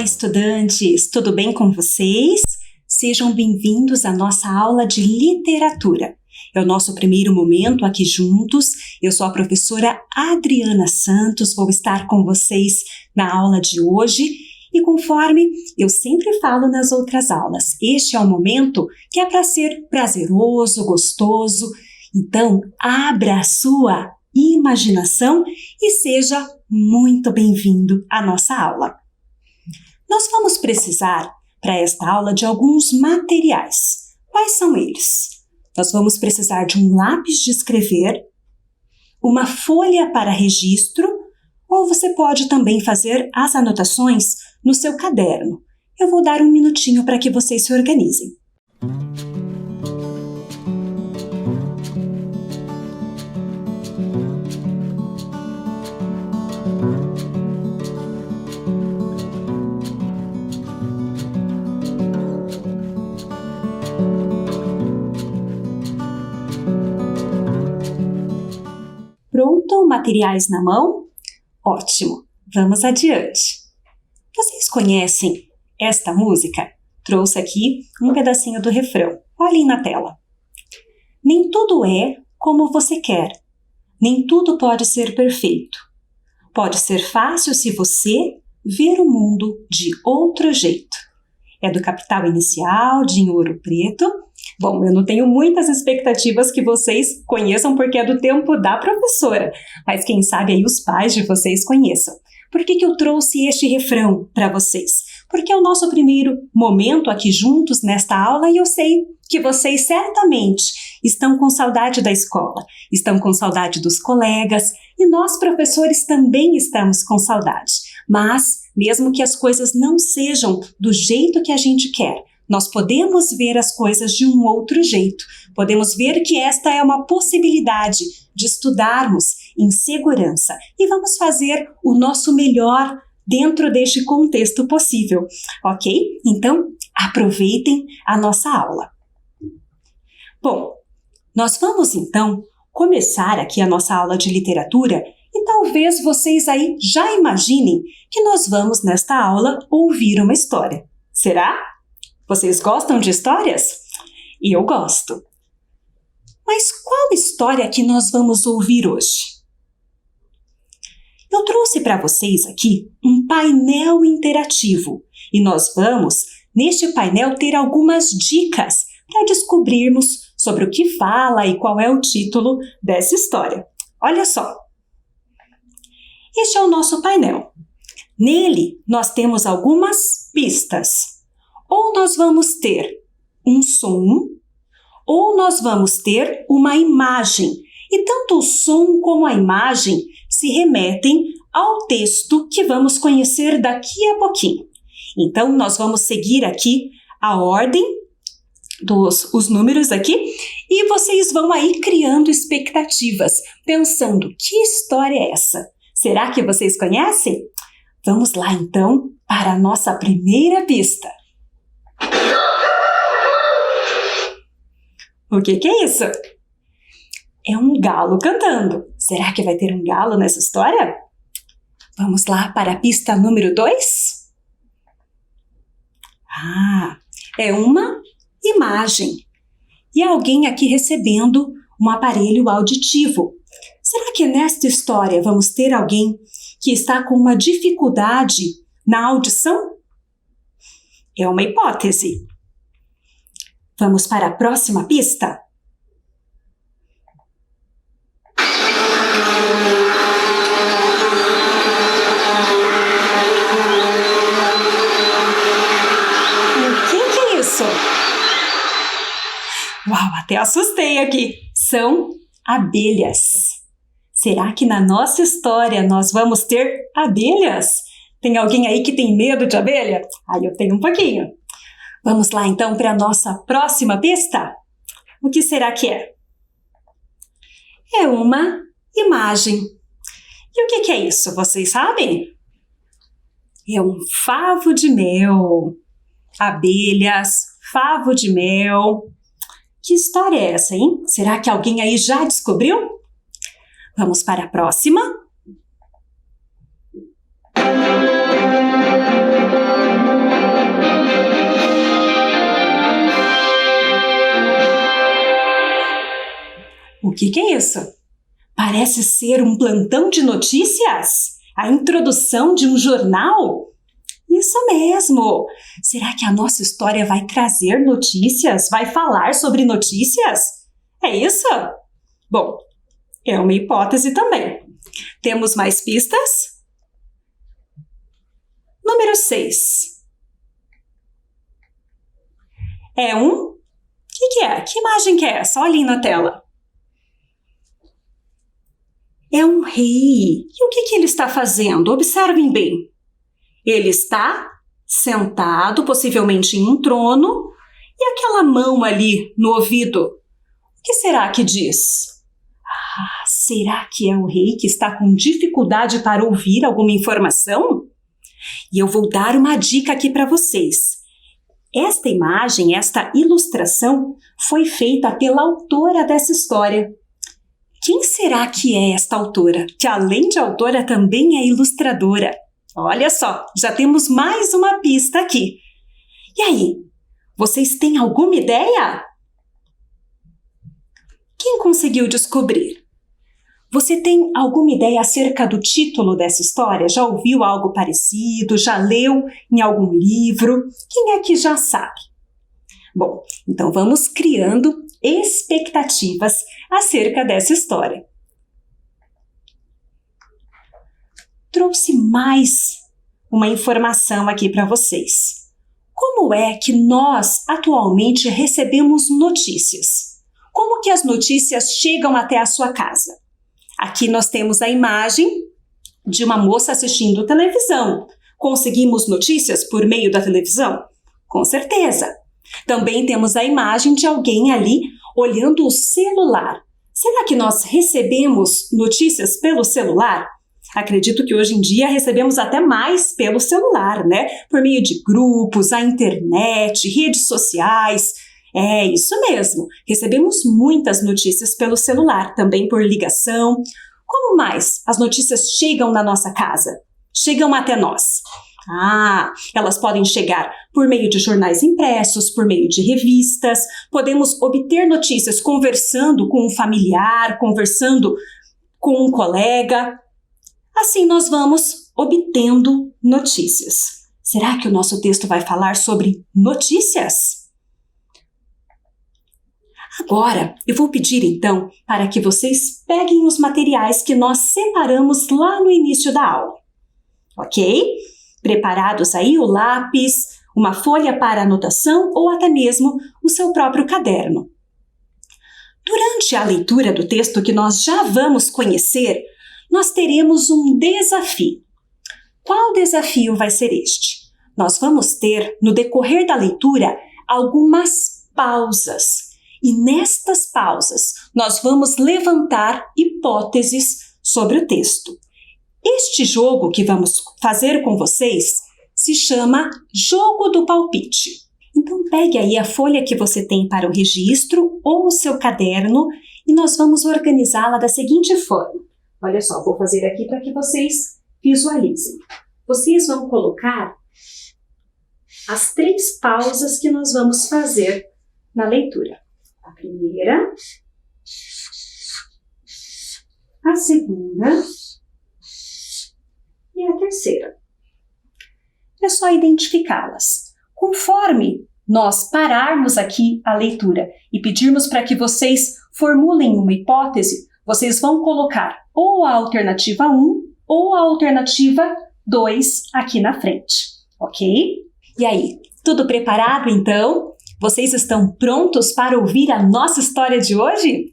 Olá, estudantes! Tudo bem com vocês? Sejam bem-vindos à nossa aula de literatura. É o nosso primeiro momento aqui juntos. Eu sou a professora Adriana Santos, vou estar com vocês na aula de hoje. E conforme eu sempre falo nas outras aulas, este é um momento que é para ser prazeroso, gostoso. Então, abra a sua imaginação e seja muito bem-vindo à nossa aula. Nós vamos precisar, para esta aula, de alguns materiais. Quais são eles? Nós vamos precisar de um lápis de escrever, uma folha para registro, ou você pode também fazer as anotações no seu caderno. Eu vou dar um minutinho para que vocês se organizem. Pronto? Materiais na mão? Ótimo! Vamos adiante. Vocês conhecem esta música? Trouxe aqui um pedacinho do refrão. Olhem na tela. Nem tudo é como você quer. Nem tudo pode ser perfeito. Pode ser fácil se você ver o mundo de outro jeito. É do Capital Inicial, de Em Ouro Preto. Bom, eu não tenho muitas expectativas que vocês conheçam porque é do tempo da professora, mas quem sabe aí os pais de vocês conheçam. Por que eu trouxe este refrão para vocês? Porque é o nosso primeiro momento aqui juntos nesta aula e eu sei que vocês certamente estão com saudade da escola, estão com saudade dos colegas e nós professores também estamos com saudade. Mas, mesmo que as coisas não sejam do jeito que a gente quer, nós podemos ver as coisas de um outro jeito. Podemos ver que esta é uma possibilidade de estudarmos em segurança e vamos fazer o nosso melhor dentro deste contexto possível, ok? Então, aproveitem a nossa aula. Bom, nós vamos então começar aqui a nossa aula de literatura e talvez vocês aí já imaginem que nós vamos nesta aula ouvir uma história. Será? Vocês gostam de histórias? Eu gosto. Mas qual história que nós vamos ouvir hoje? Eu trouxe para vocês aqui um painel interativo e nós vamos, neste painel, ter algumas dicas para descobrirmos sobre o que fala e qual é o título dessa história. Olha só. Este é o nosso painel. Nele, nós temos algumas pistas. Ou nós vamos ter um som, ou nós vamos ter uma imagem. E tanto o som como a imagem se remetem ao texto que vamos conhecer daqui a pouquinho. Então, nós vamos seguir aqui a ordem os números aqui e vocês vão aí criando expectativas, pensando, que história é essa? Será que vocês conhecem? Vamos lá, então, para a nossa primeira pista. O que é isso? É um galo cantando. Será que vai ter um galo nessa história? Vamos lá para a pista número 2? É uma imagem. E alguém aqui recebendo um aparelho auditivo. Será que nesta história vamos ter alguém que está com uma dificuldade na audição? É uma hipótese. Vamos para a próxima pista? O que é isso? Uau, até assustei aqui. São abelhas. Será que na nossa história nós vamos ter abelhas? Tem alguém aí que tem medo de abelha? Eu tenho um pouquinho. Vamos lá, então, para a nossa próxima pista? O que será que é? É uma imagem. E o que é isso? Vocês sabem? É um favo de mel. Abelhas, favo de mel. Que história é essa, hein? Será que alguém aí já descobriu? Vamos para a próxima. que é isso? Parece ser um plantão de notícias? A introdução de um jornal? Isso mesmo! Será que a nossa história vai trazer notícias? Vai falar sobre notícias? É isso? Bom, é uma hipótese também. Temos mais pistas? Número 6. É um... O que é? Que imagem que é essa? Olhem na tela. É um rei. E o que ele está fazendo? Observem bem. Ele está sentado, possivelmente em um trono, e aquela mão ali no ouvido. O que será que diz? Será que é o rei que está com dificuldade para ouvir alguma informação? E eu vou dar uma dica aqui para vocês. Esta imagem, esta ilustração, foi feita pela autora dessa história. Quem será que é esta autora? Que além de autora também é ilustradora. Olha só, já temos mais uma pista aqui. E aí, vocês têm alguma ideia? Quem conseguiu descobrir? Você tem alguma ideia acerca do título dessa história? Já ouviu algo parecido? Já leu em algum livro? Quem é que já sabe? Bom, então vamos criando expectativas acerca dessa história. Trouxe mais uma informação aqui para vocês. Como é que nós atualmente recebemos notícias? Como que as notícias chegam até a sua casa? Aqui nós temos a imagem de uma moça assistindo televisão. Conseguimos notícias por meio da televisão? Com certeza. Também temos a imagem de alguém ali olhando o celular. Será que nós recebemos notícias pelo celular? Acredito que hoje em dia recebemos até mais pelo celular, né? Por meio de grupos, a internet, redes sociais. É isso mesmo, recebemos muitas notícias pelo celular, também por ligação. Como mais as notícias chegam na nossa casa? Chegam até nós? Elas podem chegar por meio de jornais impressos, por meio de revistas. Podemos obter notícias conversando com um familiar, conversando com um colega. Assim nós vamos obtendo notícias. Será que o nosso texto vai falar sobre notícias? Agora, eu vou pedir então para que vocês peguem os materiais que nós separamos lá no início da aula. Ok? Preparados aí o lápis, uma folha para anotação ou até mesmo o seu próprio caderno. Durante a leitura do texto que nós já vamos conhecer, nós teremos um desafio. Qual desafio vai ser este? Nós vamos ter, no decorrer da leitura, algumas pausas. E nestas pausas, nós vamos levantar hipóteses sobre o texto. Este jogo que vamos fazer com vocês se chama Jogo do Palpite. Então, pegue aí a folha que você tem para o registro ou o seu caderno e nós vamos organizá-la da seguinte forma. Olha só, vou fazer aqui para que vocês visualizem. Vocês vão colocar as 3 pausas que nós vamos fazer na leitura. A primeira, a segunda e a terceira. É só identificá-las. Conforme nós pararmos aqui a leitura e pedirmos para que vocês formulem uma hipótese, vocês vão colocar ou a alternativa 1 ou a alternativa 2 aqui na frente, ok? E aí, tudo preparado então? Vocês estão prontos para ouvir a nossa história de hoje?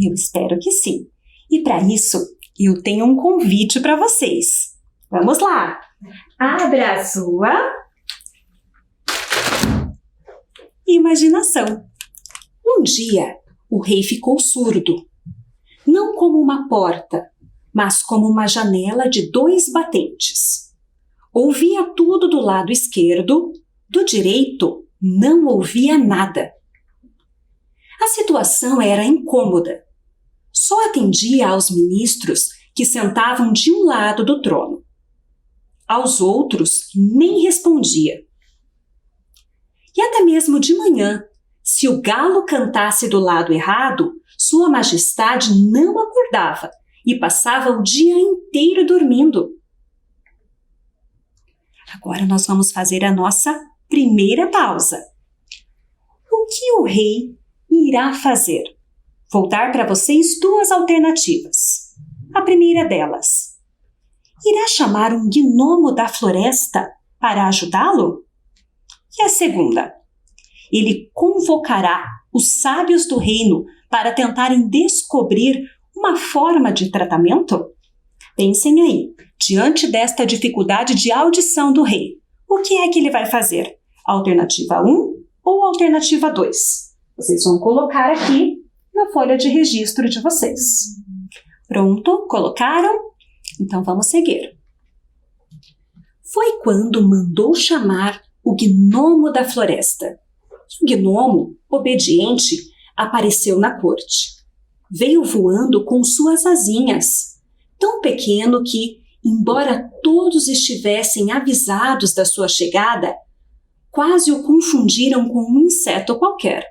Eu espero que sim. E para isso, eu tenho um convite para vocês. Vamos lá! Abra a sua imaginação. Um dia, o rei ficou surdo. Não como uma porta, mas como uma janela de 2 batentes. Ouvia tudo do lado esquerdo, do direito não ouvia nada. A situação era incômoda. Só atendia aos ministros que sentavam de um lado do trono. Aos outros nem respondia. E até mesmo de manhã, se o galo cantasse do lado errado, Sua Majestade não acordava e passava o dia inteiro dormindo. Agora nós vamos fazer a nossa primeira pausa. O que o rei irá fazer? Vou dar para vocês duas alternativas. A primeira delas: irá chamar um gnomo da floresta para ajudá-lo? E a segunda: ele convocará os sábios do reino para tentarem descobrir uma forma de tratamento? Pensem aí, diante desta dificuldade de audição do rei, o que é que ele vai fazer? Alternativa 1 ou alternativa 2? Vocês vão colocar aqui na folha de registro de vocês. Pronto? Colocaram? Então vamos seguir. Foi quando mandou chamar o gnomo da floresta. O gnomo, obediente, apareceu na corte. Veio voando com suas asinhas, tão pequeno que, embora todos estivessem avisados da sua chegada, quase o confundiram com um inseto qualquer.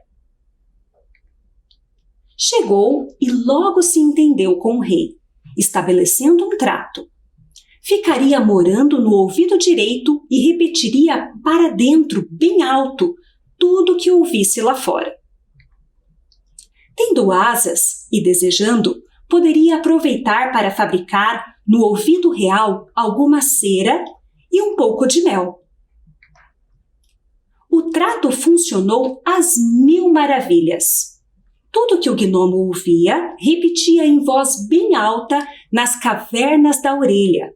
Chegou e logo se entendeu com o rei, estabelecendo um trato. Ficaria morando no ouvido direito e repetiria para dentro, bem alto, tudo o que ouvisse lá fora. Tendo asas e desejando, poderia aproveitar para fabricar no ouvido real alguma cera e um pouco de mel. O trato funcionou às 1000 maravilhas. Tudo que o gnomo ouvia, repetia em voz bem alta nas cavernas da orelha.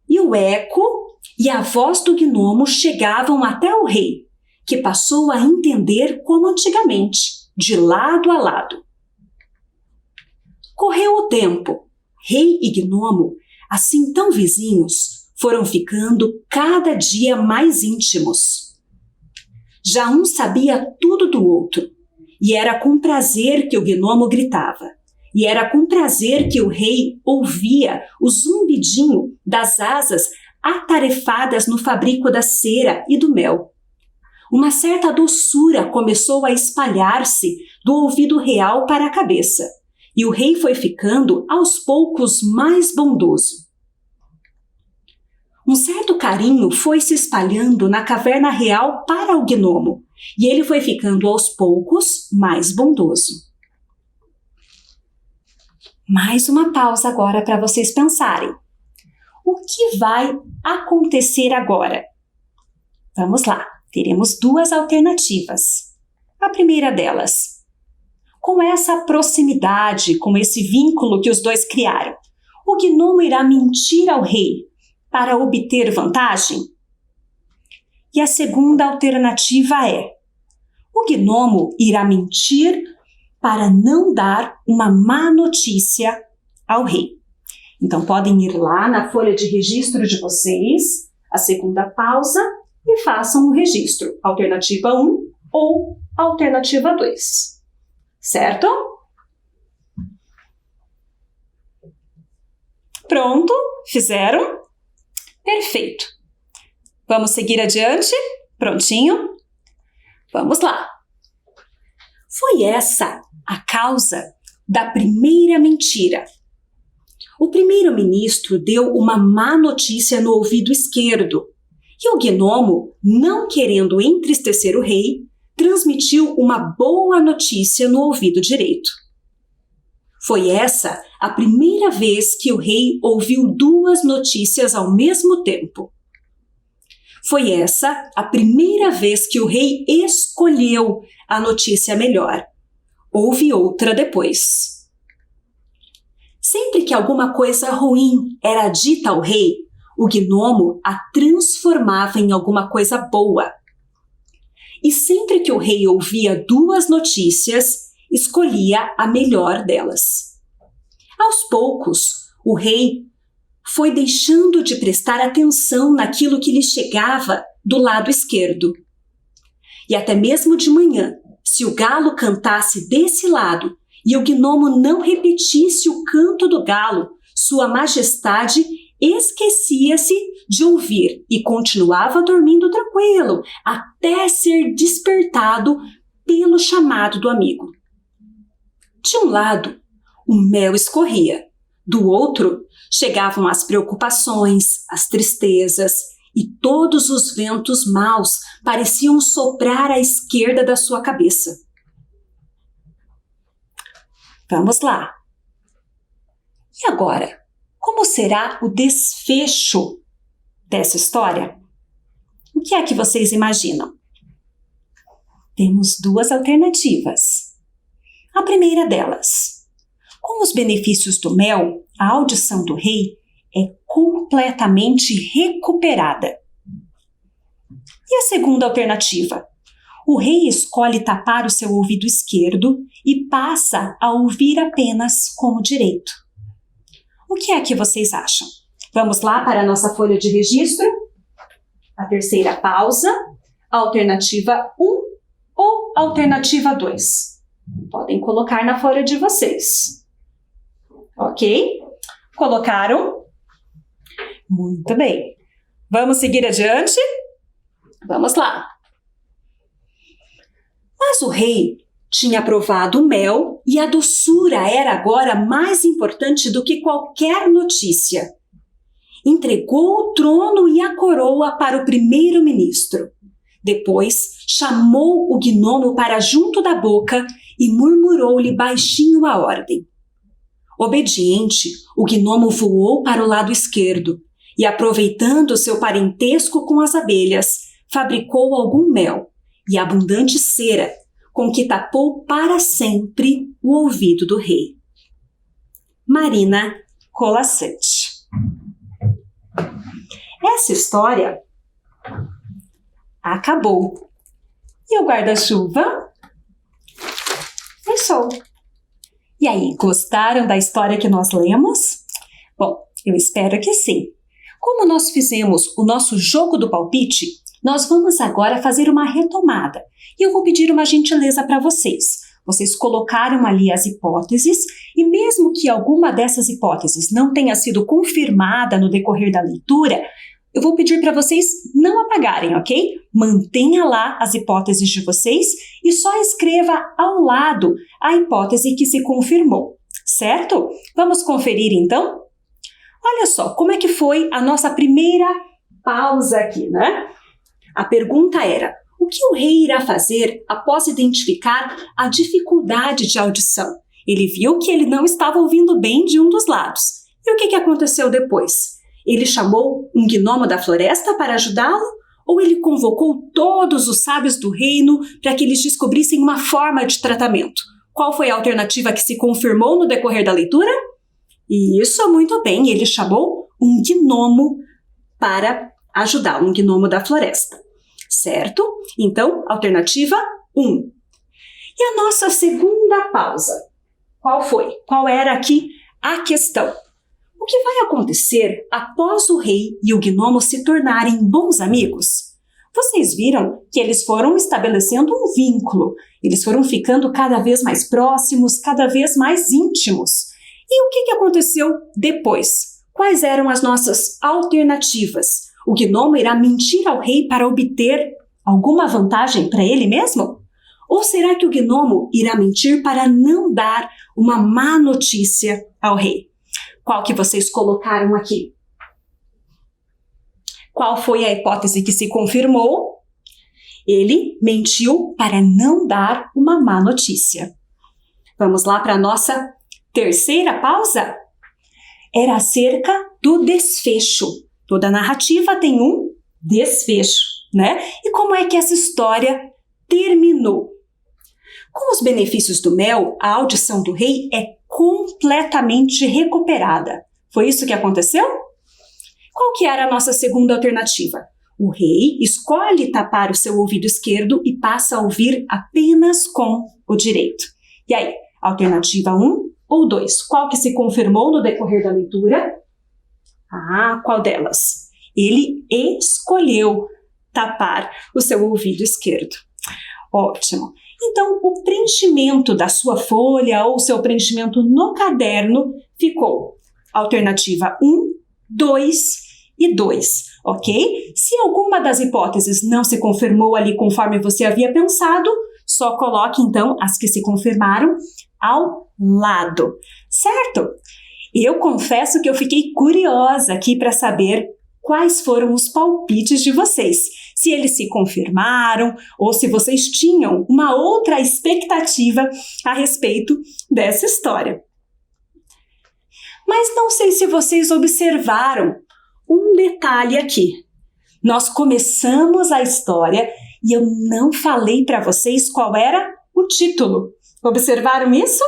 E o eco e a voz do gnomo chegavam até o rei, que passou a entender como antigamente, de lado a lado. Correu o tempo. Rei e gnomo, assim tão vizinhos, foram ficando cada dia mais íntimos. Já um sabia tudo do outro, e era com prazer que o gnomo gritava, e era com prazer que o rei ouvia o zumbidinho das asas atarefadas no fabrico da cera e do mel. Uma certa doçura começou a espalhar-se do ouvido real para a cabeça, e o rei foi ficando aos poucos mais bondoso. Um certo carinho foi se espalhando na caverna real para o gnomo, e ele foi ficando aos poucos mais bondoso. Mais uma pausa agora para vocês pensarem. O que vai acontecer agora? Vamos lá, teremos duas alternativas. A primeira delas: com essa proximidade, com esse vínculo que os dois criaram, o gnomo irá mentir ao rei para obter vantagem? E a segunda alternativa é: o gnomo irá mentir para não dar uma má notícia ao rei. Então podem ir lá na folha de registro de vocês, a segunda pausa, e façam o registro, alternativa 1 ou alternativa 2. Certo? Pronto? Fizeram? Perfeito. Vamos seguir adiante? Prontinho? Vamos lá. Foi essa a causa da primeira mentira. O primeiro-ministro deu uma má notícia no ouvido esquerdo, e o gnomo, não querendo entristecer o rei, transmitiu uma boa notícia no ouvido direito. Foi essa a primeira vez que o rei ouviu duas notícias ao mesmo tempo. Foi essa a primeira vez que o rei escolheu a notícia melhor. Houve outra depois. Sempre que alguma coisa ruim era dita ao rei, o gnomo a transformava em alguma coisa boa. E sempre que o rei ouvia duas notícias, escolhia a melhor delas. Aos poucos, o rei foi deixando de prestar atenção naquilo que lhe chegava do lado esquerdo. E até mesmo de manhã, se o galo cantasse desse lado e o gnomo não repetisse o canto do galo, Sua Majestade esquecia-se de ouvir e continuava dormindo tranquilo até ser despertado pelo chamado do amigo. De um lado, o mel escorria. Do outro, chegavam as preocupações, as tristezas, e todos os ventos maus pareciam soprar à esquerda da sua cabeça. Vamos lá. E agora, como será o desfecho dessa história? O que é que vocês imaginam? Temos duas alternativas. A primeira delas: com os benefícios do mel, a audição do rei é completamente recuperada. E a segunda alternativa? O rei escolhe tapar o seu ouvido esquerdo e passa a ouvir apenas com o direito. O que é que vocês acham? Vamos lá para a nossa folha de registro? A terceira pausa, alternativa 1 ou alternativa 2. Podem colocar na folha de vocês. Ok? Colocaram? Muito bem. Vamos seguir adiante? Vamos lá. Mas o rei tinha provado o mel e a doçura era agora mais importante do que qualquer notícia. Entregou o trono e a coroa para o primeiro-ministro. Depois, chamou o gnomo para junto da boca e murmurou-lhe baixinho a ordem. Obediente, o gnomo voou para o lado esquerdo e, aproveitando seu parentesco com as abelhas, fabricou algum mel e abundante cera, com que tapou para sempre o ouvido do rei. Marina Colaçante. Essa história acabou. E o guarda-chuva fechou. E aí, gostaram da história que nós lemos? Bom, eu espero que sim. Como nós fizemos o nosso jogo do palpite, nós vamos agora fazer uma retomada. E eu vou pedir uma gentileza para vocês. Vocês colocaram ali as hipóteses e mesmo que alguma dessas hipóteses não tenha sido confirmada no decorrer da leitura, eu vou pedir para vocês não apagarem, ok? Mantenha lá as hipóteses de vocês e só escreva ao lado a hipótese que se confirmou, certo? Vamos conferir então? Olha só, como é que foi a nossa primeira pausa aqui, né? A pergunta era: o que o rei irá fazer após identificar a dificuldade de audição? Ele viu que ele não estava ouvindo bem de um dos lados. E o que aconteceu depois? Ele chamou um gnomo da floresta para ajudá-lo? Ou ele convocou todos os sábios do reino para que eles descobrissem uma forma de tratamento? Qual foi a alternativa que se confirmou no decorrer da leitura? Isso, muito bem, ele chamou um gnomo para ajudá-lo, um gnomo da floresta. Certo? Então, alternativa 1. E a nossa segunda pausa? Qual foi? Qual era aqui a questão? O que vai acontecer após o rei e o gnomo se tornarem bons amigos? Vocês viram que eles foram estabelecendo um vínculo, eles foram ficando cada vez mais próximos, cada vez mais íntimos. E o que aconteceu depois? Quais eram as nossas alternativas? O gnomo irá mentir ao rei para obter alguma vantagem para ele mesmo? Ou será que o gnomo irá mentir para não dar uma má notícia ao rei? Qual que vocês colocaram aqui? Qual foi a hipótese que se confirmou? Ele mentiu para não dar uma má notícia. Vamos lá para a nossa terceira pausa? Era acerca do desfecho. Toda narrativa tem um desfecho, né? E como é que essa história terminou? Com os benefícios do mel, a audição do rei é completamente recuperada. Foi isso que aconteceu? Qual que era a nossa segunda alternativa? O rei escolhe tapar o seu ouvido esquerdo e passa a ouvir apenas com o direito. E aí, alternativa 1 ou 2? Qual que se confirmou no decorrer da leitura? Qual delas? Ele escolheu tapar o seu ouvido esquerdo. Ótimo. Então, o preenchimento da sua folha ou seu preenchimento no caderno ficou alternativa 1, 2 e 2, ok? Se alguma das hipóteses não se confirmou ali conforme você havia pensado, só coloque então as que se confirmaram ao lado, certo? Eu confesso que eu fiquei curiosa aqui para saber quais foram os palpites de vocês, se eles se confirmaram ou se vocês tinham uma outra expectativa a respeito dessa história. Mas não sei se vocês observaram um detalhe aqui. Nós começamos a história e eu não falei para vocês qual era o título. Observaram isso?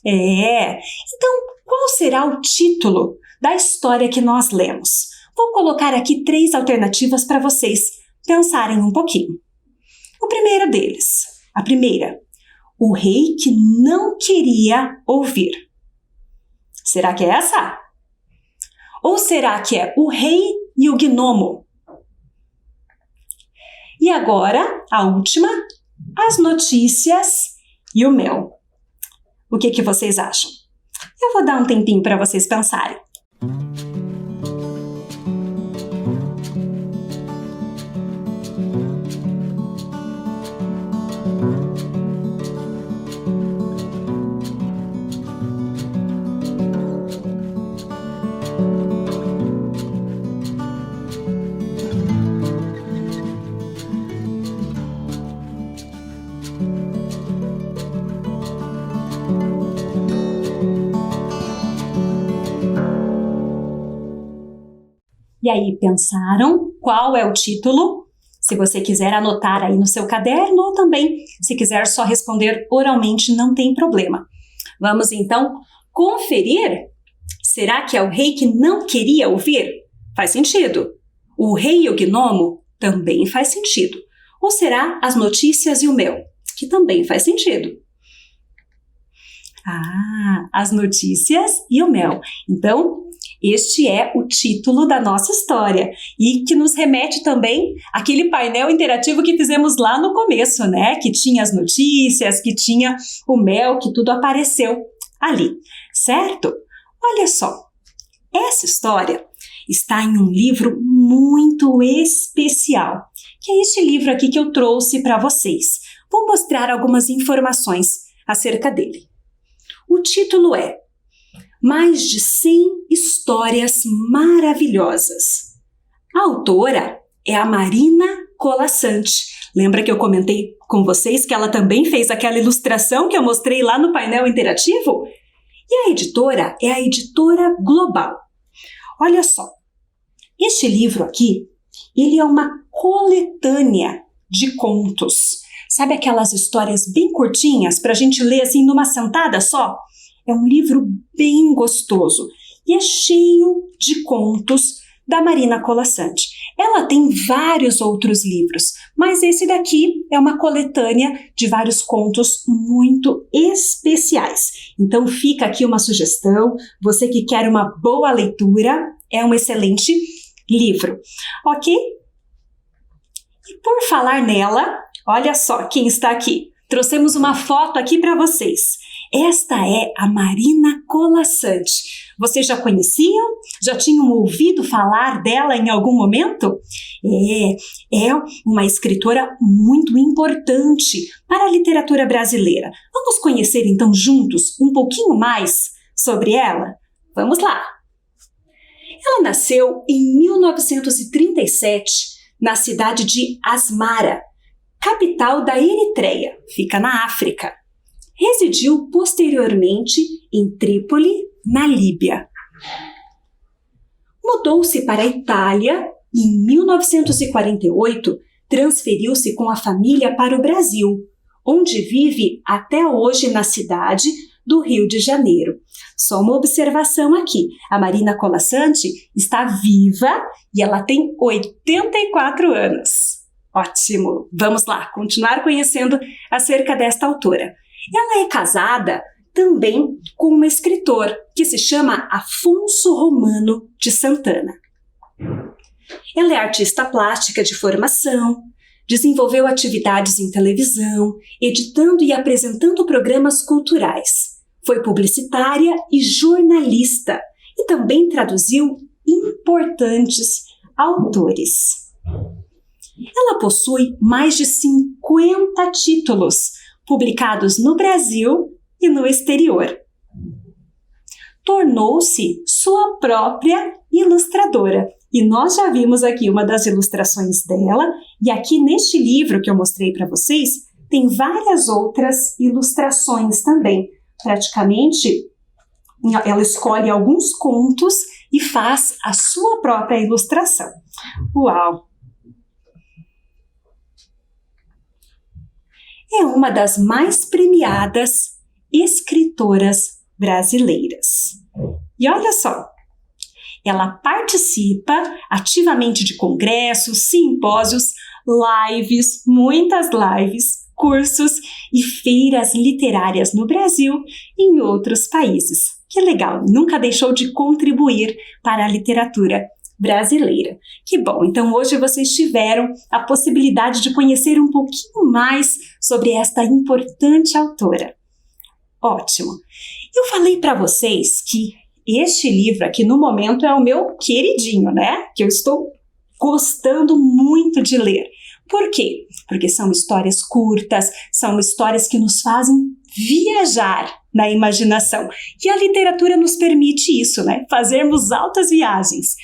Então, qual será o título da história que nós lemos? Vou colocar aqui 3 alternativas para vocês pensarem um pouquinho. O primeiro deles, a primeira, o rei que não queria ouvir. Será que é essa? Ou será que é o rei e o gnomo? E agora, a última, as notícias e o mel. O que vocês acham? Eu vou dar um tempinho para vocês pensarem. E aí, pensaram qual é o título? Se você quiser anotar aí no seu caderno ou também, se quiser só responder oralmente, não tem problema. Vamos então conferir? Será que é o rei que não queria ouvir? Faz sentido. O rei e o gnomo? Também faz sentido. Ou será as notícias e o mel? Que também faz sentido. As notícias e o mel. Então, este é o título da nossa história e que nos remete também àquele painel interativo que fizemos lá no começo, né? Que tinha as notícias, que tinha o mel, que tudo apareceu ali, certo? Olha só, essa história está em um livro muito especial, que é este livro aqui que eu trouxe para vocês. Vou mostrar algumas informações acerca dele. O título é Mais de 100 Histórias Maravilhosas. A autora é a Marina Colasanti. Lembra que eu comentei com vocês que ela também fez aquela ilustração que eu mostrei lá no painel interativo? E a editora é a Editora Global. Olha só, este livro aqui, ele é uma coletânea de contos. Sabe aquelas histórias bem curtinhas para a gente ler assim numa sentada só? É um livro bem gostoso e é cheio de contos da Marina Colasanti. Ela tem vários outros livros, mas esse daqui é uma coletânea de vários contos muito especiais. Então fica aqui uma sugestão, você que quer uma boa leitura, é um excelente livro, ok? E por falar nela, olha só quem está aqui. Trouxemos uma foto aqui para vocês. Esta é a Marina Colasanti. Vocês já conheciam? Já tinham ouvido falar dela em algum momento? É uma escritora muito importante para a literatura brasileira. Vamos conhecer então juntos um pouquinho mais sobre ela? Vamos lá! Ela nasceu em 1937 na cidade de Asmara, capital da Eritreia, fica na África. Residiu posteriormente em Trípoli, na Líbia. Mudou-se para a Itália e em 1948 transferiu-se com a família para o Brasil, onde vive até hoje na cidade do Rio de Janeiro. Só uma observação aqui, a Marina Colasanti está viva e ela tem 84 anos. Ótimo! Vamos lá, continuar conhecendo acerca desta autora. Ela é casada também com um escritor que se chama Afonso Romano de Santana. Ela é artista plástica de formação, desenvolveu atividades em televisão, editando e apresentando programas culturais. Foi publicitária e jornalista e também traduziu importantes autores. Ela possui mais de 50 títulos publicados no Brasil e no exterior. Tornou-se sua própria ilustradora. E nós já vimos aqui uma das ilustrações dela, e aqui neste livro que eu mostrei para vocês, tem várias outras ilustrações também. Praticamente, ela escolhe alguns contos e faz a sua própria ilustração. Uau! É uma das mais premiadas escritoras brasileiras. E olha só, ela participa ativamente de congressos, simpósios, lives, muitas lives, cursos e feiras literárias no Brasil e em outros países. Que legal, nunca deixou de contribuir para a literatura brasileira. Que bom, então hoje vocês tiveram a possibilidade de conhecer um pouquinho mais sobre esta importante autora. Ótimo! Eu falei para vocês que este livro aqui no momento é o meu queridinho, né? Que eu estou gostando muito de ler. Por quê? Porque são histórias curtas, são histórias que nos fazem viajar na imaginação. E a literatura nos permite isso, né? Fazermos altas viagens.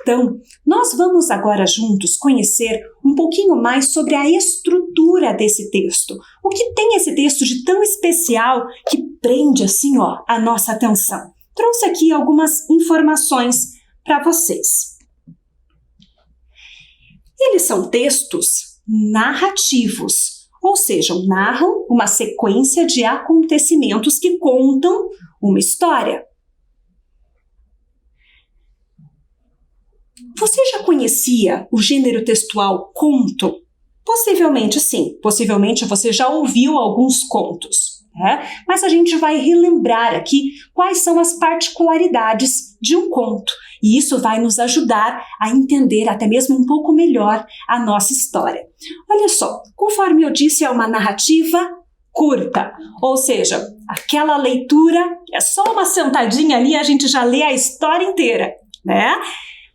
Então, nós vamos agora juntos conhecer um pouquinho mais sobre a estrutura desse texto. O que tem esse texto de tão especial que prende assim, ó, a nossa atenção? Trouxe aqui algumas informações para vocês. Eles são textos narrativos, ou seja, narram uma sequência de acontecimentos que contam uma história. Você já conhecia o gênero textual conto? Possivelmente sim, possivelmente você já ouviu alguns contos, né? Mas a gente vai relembrar aqui quais são as particularidades de um conto, e isso vai nos ajudar a entender até mesmo um pouco melhor a nossa história. Olha só, conforme eu disse, é uma narrativa curta, ou seja, aquela leitura, é só uma sentadinha ali, a gente já lê a história inteira, né?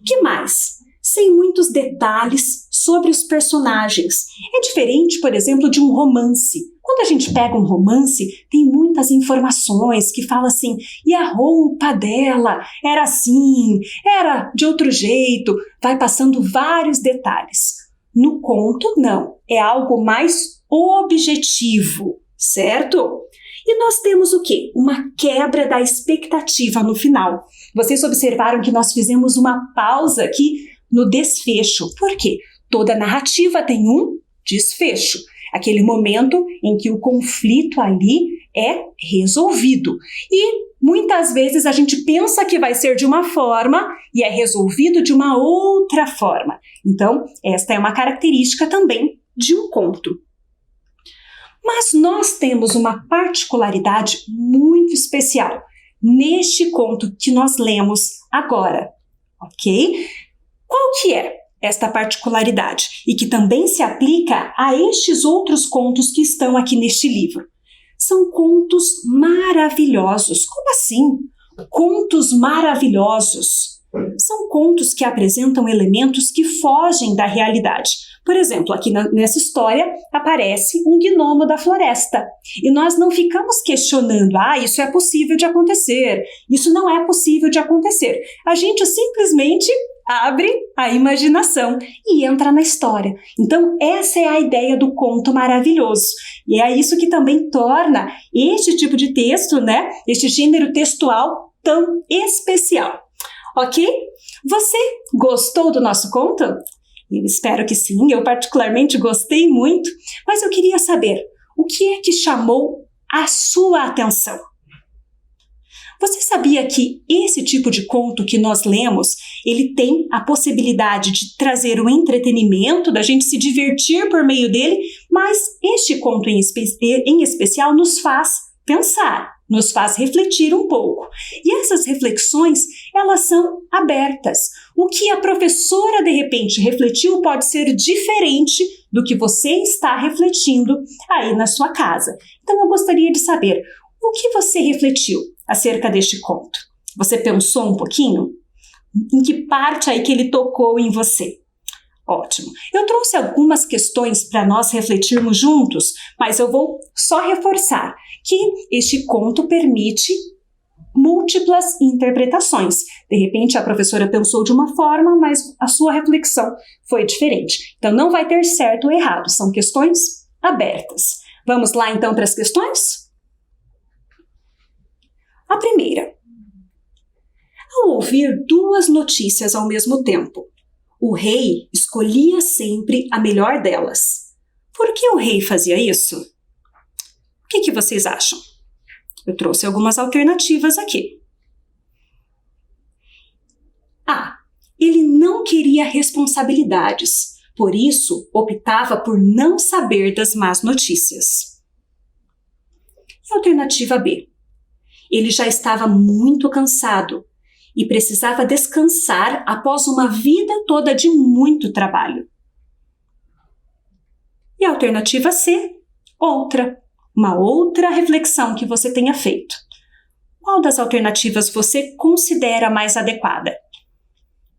Que mais? Sem muitos detalhes sobre os personagens. É diferente, por exemplo, de um romance. Quando a gente pega um romance, tem muitas informações que falam assim, e a roupa dela era assim, era de outro jeito, vai passando vários detalhes. No conto, não. É algo mais objetivo, certo? E nós temos o quê? Uma quebra da expectativa no final. Vocês observaram que nós fizemos uma pausa aqui no desfecho. Por quê? Toda narrativa tem um desfecho. Aquele momento em que o conflito ali é resolvido. E muitas vezes a gente pensa que vai ser de uma forma e é resolvido de uma outra forma. Então, esta é uma característica também de um conto. Mas nós temos uma particularidade muito especial neste conto que nós lemos agora, ok? Qual que é esta particularidade? E que também se aplica a estes outros contos que estão aqui neste livro. São contos maravilhosos. Como assim? Contos maravilhosos. São contos que apresentam elementos que fogem da realidade. Por exemplo, aqui nessa história aparece um gnomo da floresta. E nós não ficamos questionando, isso é possível de acontecer, isso não é possível de acontecer. A gente simplesmente abre a imaginação e entra na história. Então, essa é a ideia do conto maravilhoso. E é isso que também torna este tipo de texto, né, este gênero textual tão especial. Ok? Você gostou do nosso conto? Eu espero que sim, eu particularmente gostei muito, mas eu queria saber, o que é que chamou a sua atenção? Você sabia que esse tipo de conto que nós lemos, ele tem a possibilidade de trazer o entretenimento, da gente se divertir por meio dele, mas este conto em especial nos faz pensar, nos faz refletir um pouco. E essas reflexões, elas são abertas. O que a professora, de repente, refletiu pode ser diferente do que você está refletindo aí na sua casa. Então, eu gostaria de saber, o que você refletiu acerca deste conto? Você pensou um pouquinho? Em que parte aí que ele tocou em você? Ótimo. Eu trouxe algumas questões para nós refletirmos juntos, mas eu vou só reforçar que este conto permite múltiplas interpretações. De repente, a professora pensou de uma forma, mas a sua reflexão foi diferente. Então, não vai ter certo ou errado, são questões abertas. Vamos lá, então, para as questões? A primeira. Ao ouvir duas notícias ao mesmo tempo, o rei escolhia sempre a melhor delas. Por que o rei fazia isso? O que vocês acham? Eu trouxe algumas alternativas aqui. A. Ele não queria responsabilidades, por isso optava por não saber das más notícias. E a alternativa B. Ele já estava muito cansado e precisava descansar após uma vida toda de muito trabalho. E a alternativa C, uma outra reflexão que você tenha feito. Qual das alternativas você considera mais adequada?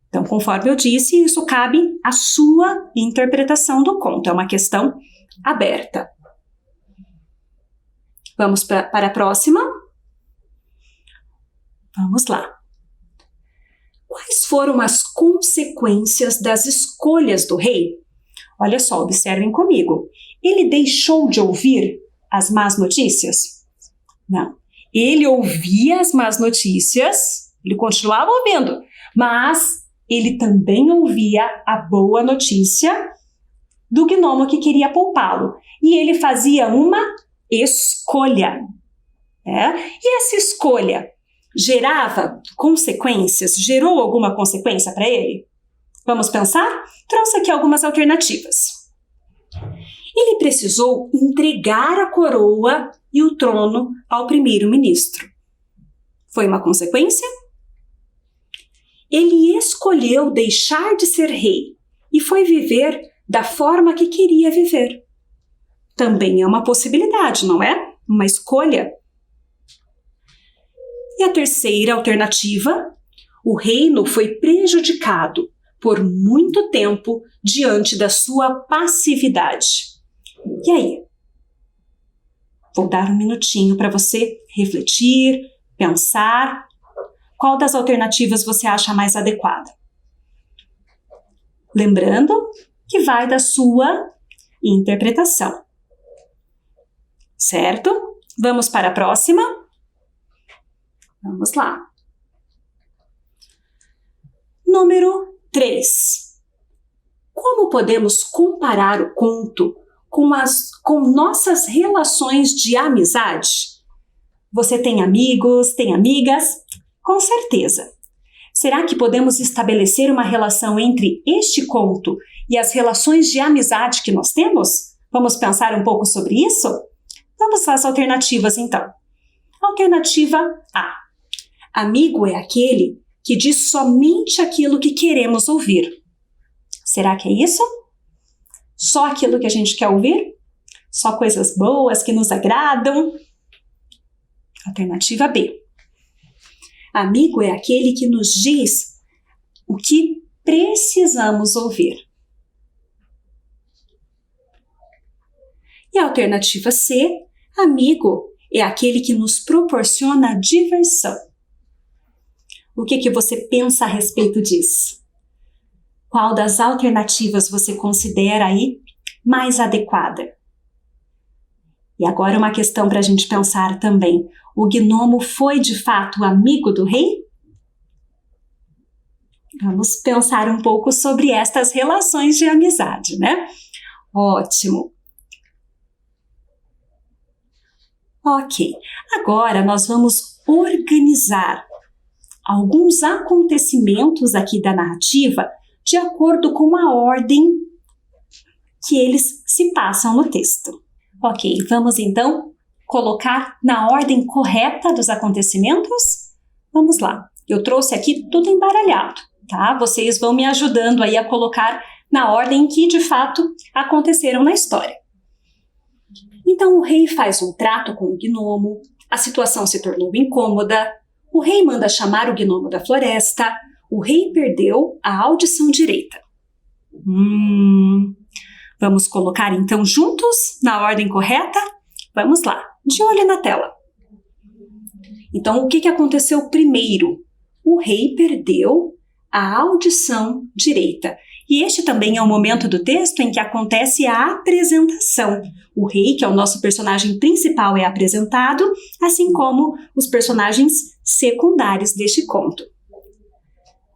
Então, conforme eu disse, isso cabe à sua interpretação do conto, é uma questão aberta. Vamos para a próxima? Vamos lá. Quais foram as consequências das escolhas do rei? Olha só, observem comigo. Ele deixou de ouvir as más notícias? Não. Ele ouvia as más notícias, ele continuava ouvindo, mas ele também ouvia a boa notícia do gnomo que queria poupá-lo. E ele fazia uma escolha. E essa escolha gerava consequências? Gerou alguma consequência para ele? Vamos pensar? Trouxe aqui algumas alternativas. Ele precisou entregar a coroa e o trono ao primeiro-ministro. Foi uma consequência? Ele escolheu deixar de ser rei e foi viver da forma que queria viver. Também é uma possibilidade, não é? Uma escolha. E a terceira alternativa, o reino foi prejudicado por muito tempo diante da sua passividade. E aí? Vou dar um minutinho para você refletir, pensar. Qual das alternativas você acha mais adequada? Lembrando que vai da sua interpretação. Certo? Vamos para a próxima? Vamos lá. Número 3. Como podemos comparar o conto com nossas relações de amizade? Você tem amigos, tem amigas? Com certeza. Será que podemos estabelecer uma relação entre este conto e as relações de amizade que nós temos? Vamos pensar um pouco sobre isso? Vamos às alternativas, então. Alternativa A. Amigo é aquele que diz somente aquilo que queremos ouvir. Será que é isso? Só aquilo que a gente quer ouvir? Só coisas boas que nos agradam? Alternativa B. Amigo é aquele que nos diz o que precisamos ouvir. E a alternativa C. Amigo é aquele que nos proporciona diversão. O que você pensa a respeito disso? Qual das alternativas você considera aí mais adequada? E agora uma questão para a gente pensar também. O gnomo foi de fato amigo do rei? Vamos pensar um pouco sobre estas relações de amizade, né? Ótimo! Ok, agora nós vamos organizar alguns acontecimentos aqui da narrativa de acordo com a ordem que eles se passam no texto. Ok, vamos então colocar na ordem correta dos acontecimentos? Vamos lá, eu trouxe aqui tudo embaralhado, tá? Vocês vão me ajudando aí a colocar na ordem que de fato aconteceram na história. Então o rei faz um trato com o gnomo, a situação se tornou incômoda, o rei manda chamar o gnomo da floresta, o rei perdeu a audição direita. Vamos colocar então juntos na ordem correta? Vamos lá, de olho na tela. Então, o que aconteceu primeiro? O rei perdeu a audição direita. E este também é o momento do texto em que acontece a apresentação. O rei, que é o nosso personagem principal, é apresentado, assim como os personagens secundários deste conto.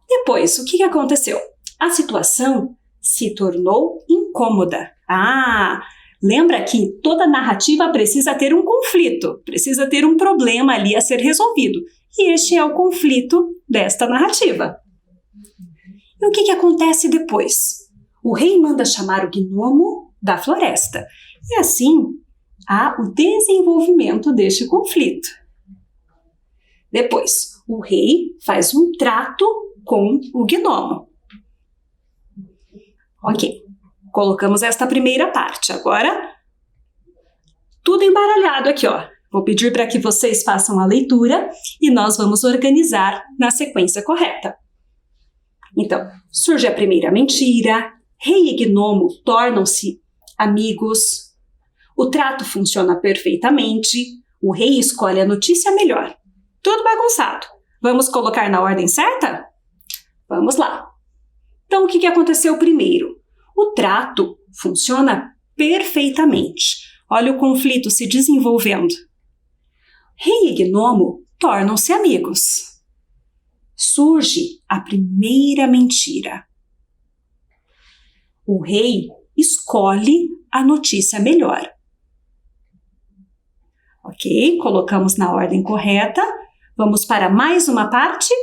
Depois, o que aconteceu? A situação se tornou incômoda. Lembra que toda narrativa precisa ter um conflito, precisa ter um problema ali a ser resolvido. E este é o conflito desta narrativa. E o que acontece depois? O rei manda chamar o gnomo da floresta. E assim, há o desenvolvimento deste conflito. Depois, o rei faz um trato com o gnomo. Ok, colocamos esta primeira parte. Agora, tudo embaralhado aqui, ó. Vou pedir para que vocês façam a leitura e nós vamos organizar na sequência correta. Então, surge a primeira mentira, rei e gnomo tornam-se amigos, o trato funciona perfeitamente, o rei escolhe a notícia melhor. Tudo bagunçado. Vamos colocar na ordem certa? Vamos lá. Então, o que aconteceu primeiro? O trato funciona perfeitamente. Olha o conflito se desenvolvendo. Rei e gnomo tornam-se amigos. Surge a primeira mentira. O rei escolhe a notícia melhor. Ok, colocamos na ordem correta. Vamos para mais uma parte.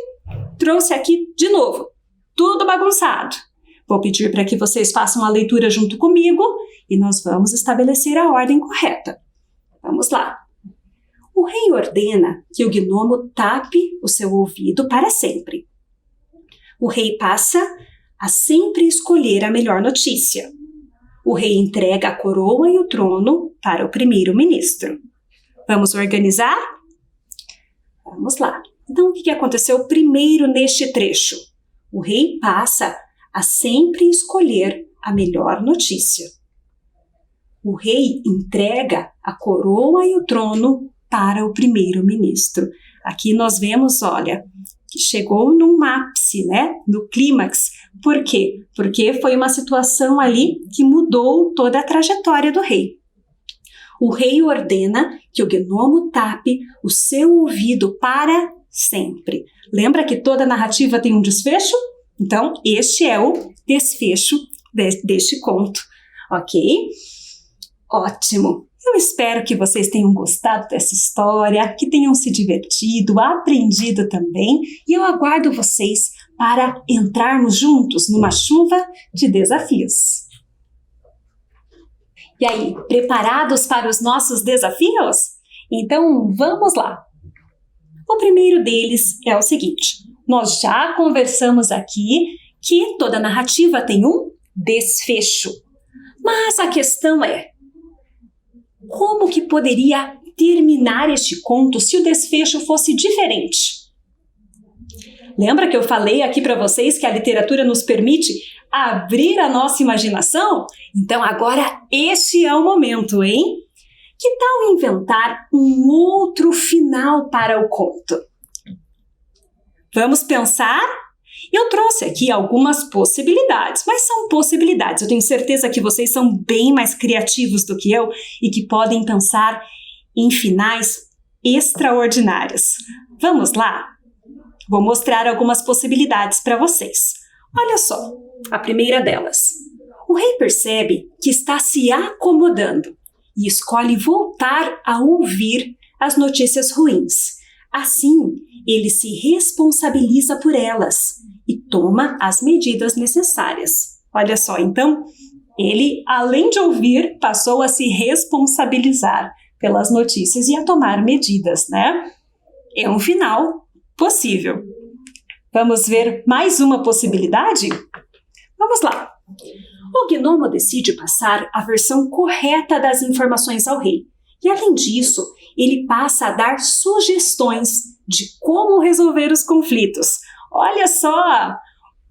Trouxe aqui de novo, tudo bagunçado. Vou pedir para que vocês façam a leitura junto comigo e nós vamos estabelecer a ordem correta. Vamos lá. O rei ordena que o gnomo tape o seu ouvido para sempre. O rei passa a sempre escolher a melhor notícia. O rei entrega a coroa e o trono para o primeiro-ministro. Vamos organizar? Vamos lá. Então, o que aconteceu primeiro neste trecho? O rei passa a sempre escolher a melhor notícia. O rei entrega a coroa e o trono para o primeiro-ministro. Aqui nós vemos, olha, que chegou num ápice, né? No clímax. Por quê? Porque foi uma situação ali que mudou toda a trajetória do rei. O rei ordena que o gnomo tape o seu ouvido para sempre. Lembra que toda narrativa tem um desfecho? Então, este é o desfecho deste conto, ok? Ótimo! Eu espero que vocês tenham gostado dessa história, que tenham se divertido, aprendido também, e eu aguardo vocês para entrarmos juntos numa chuva de desafios. E aí, preparados para os nossos desafios? Então, vamos lá! O primeiro deles é o seguinte: nós já conversamos aqui que toda narrativa tem um desfecho. Mas a questão é, como que poderia terminar este conto se o desfecho fosse diferente? Lembra que eu falei aqui para vocês que a literatura nos permite abrir a nossa imaginação? Então agora este é o momento, hein? Que tal inventar um outro final para o conto? Vamos pensar? Eu trouxe aqui algumas possibilidades, mas são possibilidades. Eu tenho certeza que vocês são bem mais criativos do que eu e que podem pensar em finais extraordinários. Vamos lá? Vou mostrar algumas possibilidades para vocês. Olha só, a primeira delas. O rei percebe que está se acomodando e escolhe voltar a ouvir as notícias ruins. Assim, ele se responsabiliza por elas e toma as medidas necessárias. Olha só, então, ele, além de ouvir, passou a se responsabilizar pelas notícias e a tomar medidas, né? É um final possível. Vamos ver mais uma possibilidade? Vamos lá. O gnomo decide passar a versão correta das informações ao rei. E, além disso, ele passa a dar sugestões de como resolver os conflitos. Olha só!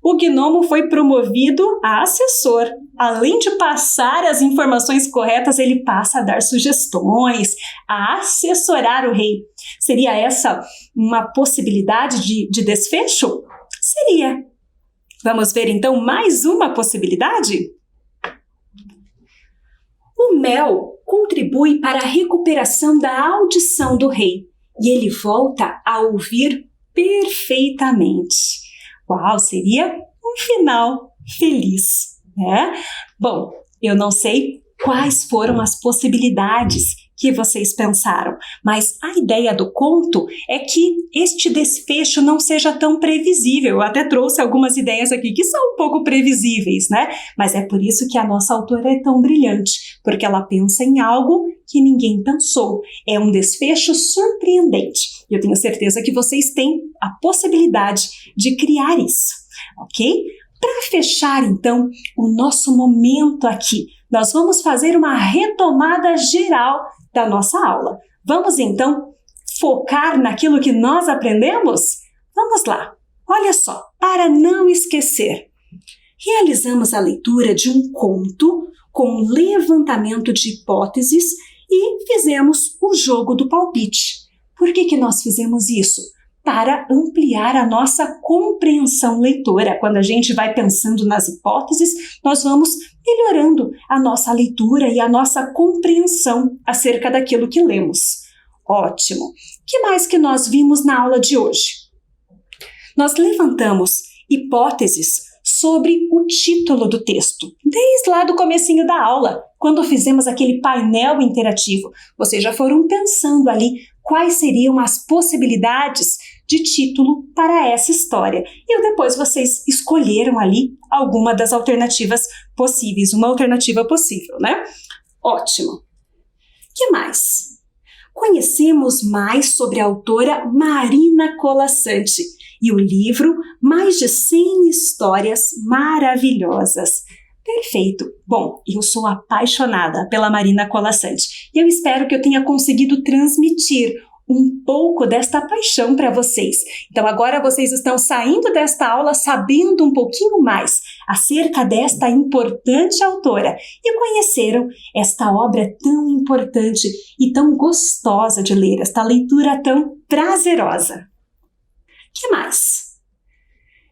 o gnomo foi promovido a assessor. Além de passar as informações corretas, ele passa a dar sugestões, a assessorar o rei. Seria essa uma possibilidade de desfecho? Seria. Vamos ver então mais uma possibilidade? O mel contribui para a recuperação da audição do rei e ele volta a ouvir perfeitamente. Qual seria um final feliz, né? Bom, eu não sei quais foram as possibilidades que vocês pensaram, mas a ideia do conto é que este desfecho não seja tão previsível. Eu até trouxe algumas ideias aqui que são um pouco previsíveis, né? Mas é por isso que a nossa autora é tão brilhante, porque ela pensa em algo que ninguém pensou. É um desfecho surpreendente. E eu tenho certeza que vocês têm a possibilidade de criar isso, ok? Para fechar, então, o nosso momento aqui, nós vamos fazer uma retomada geral da nossa aula. Vamos, então, focar naquilo que nós aprendemos? Vamos lá. Olha só, para não esquecer, realizamos a leitura de um conto com levantamento de hipóteses e fizemos o jogo do palpite. Por que nós fizemos isso? Para ampliar a nossa compreensão leitora. Quando a gente vai pensando nas hipóteses, nós vamos melhorando a nossa leitura e a nossa compreensão acerca daquilo que lemos. Ótimo! O que mais que nós vimos na aula de hoje? Nós levantamos hipóteses sobre o título do texto, desde lá do comecinho da aula, quando fizemos aquele painel interativo. Vocês já foram pensando ali quais seriam as possibilidades de título para essa história. E depois vocês escolheram ali alguma das alternativas possíveis, uma alternativa possível, né? Ótimo! O que mais? Conhecemos mais sobre a autora Marina Colasanti e o livro Mais de 100 Histórias Maravilhosas. Perfeito! Bom, eu sou apaixonada pela Marina Colasanti e eu espero que eu tenha conseguido transmitir um pouco desta paixão para vocês. Então agora vocês estão saindo desta aula sabendo um pouquinho mais acerca desta importante autora e conheceram esta obra tão importante e tão gostosa de ler, esta leitura tão prazerosa. O que mais?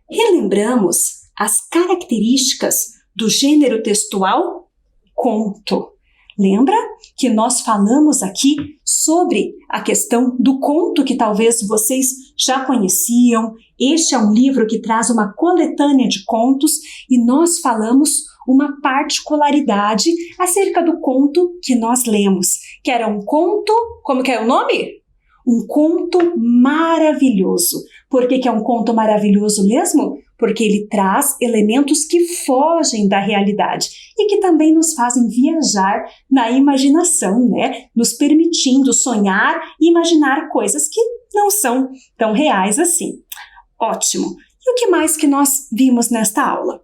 Relembramos as características do gênero textual conto. Lembra que nós falamos aqui sobre a questão do conto que talvez vocês já conheciam? Este é um livro que traz uma coletânea de contos e nós falamos uma particularidade acerca do conto que nós lemos, que era um conto, como que é o nome? Um conto maravilhoso. Por que é um conto maravilhoso mesmo? Porque ele traz elementos que fogem da realidade e que também nos fazem viajar na imaginação, né? Nos permitindo sonhar e imaginar coisas que não são tão reais assim. Ótimo! E o que mais que nós vimos nesta aula?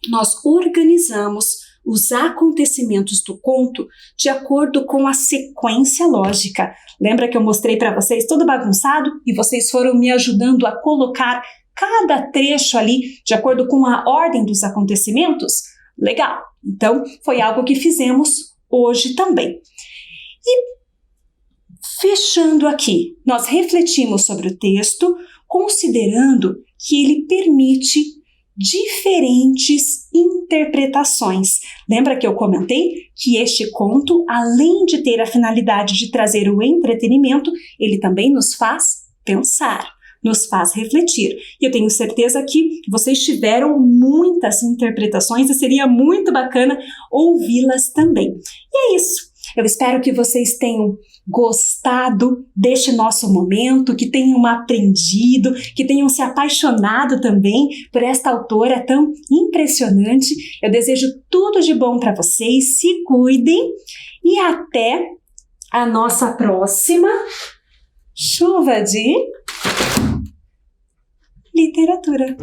Nós organizamos os acontecimentos do conto de acordo com a sequência lógica. Lembra que eu mostrei para vocês todo bagunçado e vocês foram me ajudando a colocar cada trecho ali de acordo com a ordem dos acontecimentos? Legal! Então, foi algo que fizemos hoje também. E fechando aqui, nós refletimos sobre o texto, considerando que ele permite diferentes interpretações. Lembra que eu comentei que este conto, além de ter a finalidade de trazer o entretenimento, ele também nos faz pensar, nos faz refletir. E eu tenho certeza que vocês tiveram muitas interpretações e seria muito bacana ouvi-las também. E é isso. Eu espero que vocês tenham gostado deste nosso momento, que tenham aprendido, que tenham se apaixonado também por esta autora tão impressionante. Eu desejo tudo de bom para vocês, se cuidem e até a nossa próxima chuva de literatura.